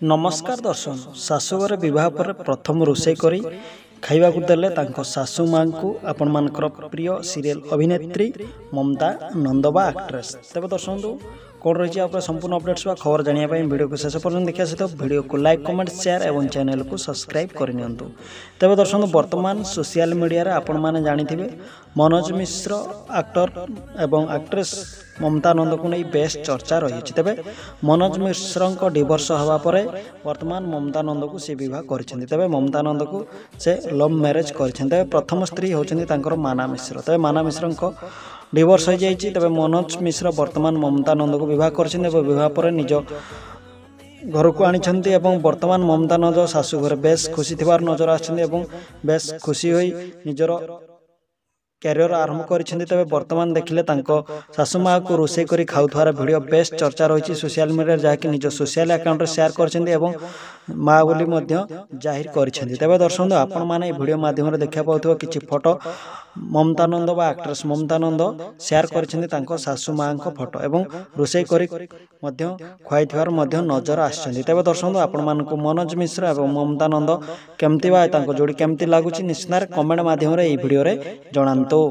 नमस्कार दर्शन शाशुघर बह पर प्रथम रोषे करी खाइबा देले शाशु माँ को आपण मानकर प्रिय सीरियल अभिनेत्री ममता नंदबा एक्ट्रेस। तेज दर्शक कौन रही है संपूर्ण अपडेट्स खबर जानापी वीडियो को शेष पर्यटन देखा सहित वीडियो को लाइक कमेंट शेयर और चैनल को सब्सक्राइब करनी। तेज दर्शक बर्तमान सोशल मीडिया आपण मैंने जानी मनोज मिश्र एक्टर एवं एक्ट्रेस ममता नंद को नहीं बेस्ट चर्चा रही। तेज मनोज मिश्र डिवोर्स हवा पर वर्तमान ममता नंद को सी बह कर ममता नंद को से लव मैरेज कर प्रथम स्त्री होती माना मिश्र। तेज माना मिश्र डिवोर्स हो जाए। तेज मनोज मिश्र वर्तमान ममता नंद को बह कर पर निज घर को आनी वर्तमान ममता नंद शाशु घर बेस खुशी थी नजर आस खुशी हो निजर कैरियर आरंभ कर वर्तमान देखिले शाशु माँ को रोषे कर खाऊथार वीडियो बेस्ट चर्चा रही सोशल मीडिया जहाँकि निज सोशल अकाउंट शेयर कर माँ बोली जाहिर कर। तेज दर्शक आपण मैंने वीडियो माध्यम देखा पाथ्व कि फोटो ममता नंद व एक्ट्रेस ममता नंद शेयर कर शाशु माँ फोटो एवं रोषे कर खुआई नजर आस। तेज दर्शक आपण मानक मनोज मिश्र और ममता नंद केमती जोड़ी केमती लगुच निश्चित कमेंट माध्यम भिडियो जनातु।